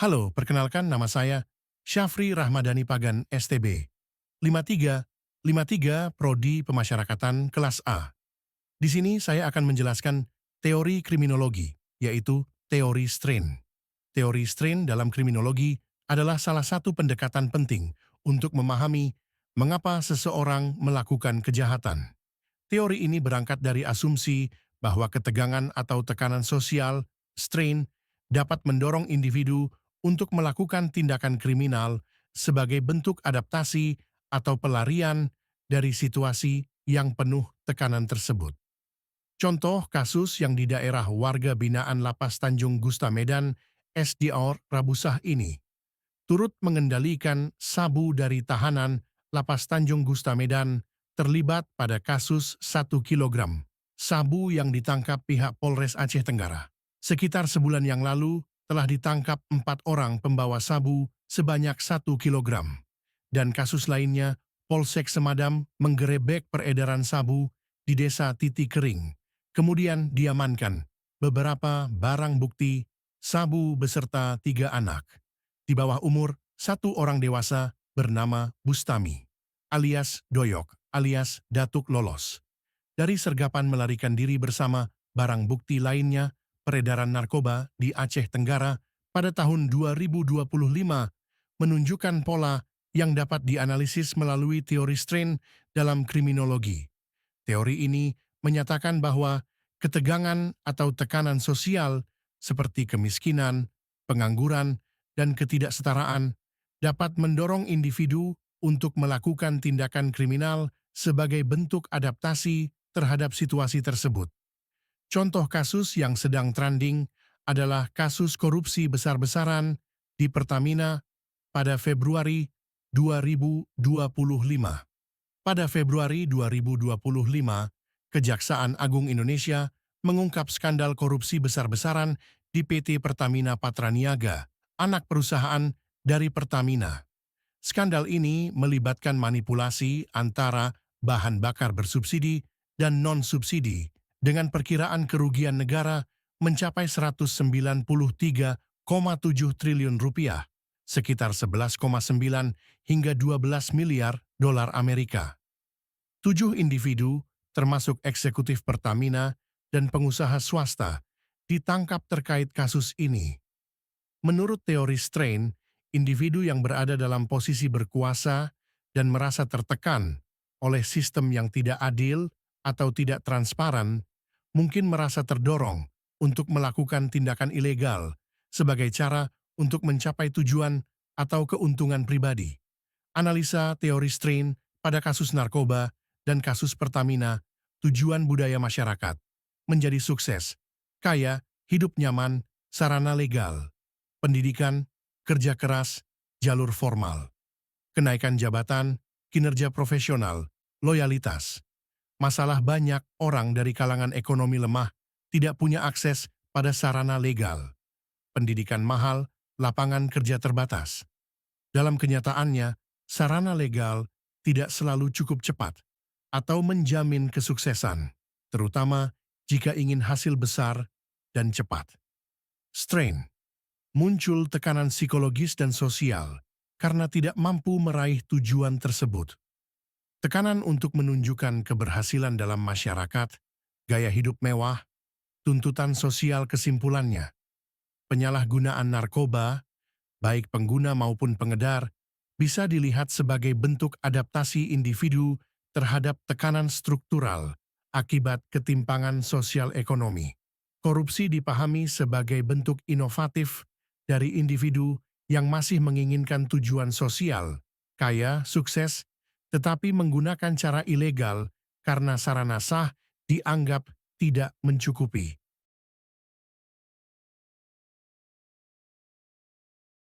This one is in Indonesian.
Halo, perkenalkan nama saya Syafri Rahmadani Pagan, STB, 5353 Prodi Pemasyarakatan kelas A. Di sini saya akan menjelaskan teori kriminologi, yaitu teori strain. Teori strain dalam kriminologi adalah salah satu pendekatan penting untuk memahami mengapa seseorang melakukan kejahatan. Teori ini berangkat dari asumsi bahwa ketegangan atau tekanan sosial, strain, dapat mendorong individu untuk melakukan tindakan kriminal sebagai bentuk adaptasi atau pelarian dari situasi yang penuh tekanan tersebut. Contoh kasus yang di daerah warga binaan Lapas Tanjung Gusta Medan, SDR Rabusah ini turut mengendalikan sabu dari tahanan Lapas Tanjung Gusta Medan terlibat pada kasus 1 kilogram sabu yang ditangkap pihak Polres Aceh Tenggara. Sekitar sebulan yang lalu telah ditangkap 4 orang pembawa sabu sebanyak 1 kilogram. Dan kasus lainnya, Polsek Semadam menggerebek peredaran sabu di desa Titi Kering. Kemudian diamankan beberapa barang bukti sabu beserta 3 anak. Di bawah umur, 1 orang dewasa bernama Bustami, alias Doyok, alias Datuk Lolos. Dari sergapan melarikan diri bersama barang bukti lainnya, peredaran narkoba di Aceh Tenggara pada tahun 2025 menunjukkan pola yang dapat dianalisis melalui teori strain dalam kriminologi. Teori ini menyatakan bahwa ketegangan atau tekanan sosial seperti kemiskinan, pengangguran, dan ketidaksetaraan dapat mendorong individu untuk melakukan tindakan kriminal sebagai bentuk adaptasi terhadap situasi tersebut. Contoh kasus yang sedang trending adalah kasus korupsi besar-besaran di Pertamina pada Februari 2025. Pada Februari 2025, Kejaksaan Agung Indonesia mengungkap skandal korupsi besar-besaran di PT Pertamina Patraniaga, anak perusahaan dari Pertamina. Skandal ini melibatkan manipulasi antara bahan bakar bersubsidi dan non-subsidi dengan perkiraan kerugian negara mencapai 193,7 triliun rupiah, sekitar 11,9 hingga 12 miliar dolar Amerika. 7 individu, termasuk eksekutif Pertamina dan pengusaha swasta, ditangkap terkait kasus ini. Menurut teori strain, individu yang berada dalam posisi berkuasa dan merasa tertekan oleh sistem yang tidak adil atau tidak transparan, mungkin merasa terdorong untuk melakukan tindakan ilegal sebagai cara untuk mencapai tujuan atau keuntungan pribadi. Analisa teori strain pada kasus narkoba dan kasus Pertamina, tujuan budaya masyarakat, menjadi sukses, kaya, hidup nyaman, sarana legal, pendidikan, kerja keras, jalur formal, kenaikan jabatan, kinerja profesional, loyalitas. Masalah banyak orang dari kalangan ekonomi lemah tidak punya akses pada sarana legal, pendidikan mahal, lapangan kerja terbatas. Dalam kenyataannya, sarana legal tidak selalu cukup cepat atau menjamin kesuksesan, terutama jika ingin hasil besar dan cepat. Strain. Muncul tekanan psikologis dan sosial karena tidak mampu meraih tujuan tersebut. Tekanan untuk menunjukkan keberhasilan dalam masyarakat, gaya hidup mewah, tuntutan sosial kesimpulannya. Penyalahgunaan narkoba, baik pengguna maupun pengedar, bisa dilihat sebagai bentuk adaptasi individu terhadap tekanan struktural akibat ketimpangan sosial ekonomi. Korupsi dipahami sebagai bentuk inovatif dari individu yang masih menginginkan tujuan sosial, kaya, sukses, tetapi menggunakan cara ilegal karena sarana sah dianggap tidak mencukupi.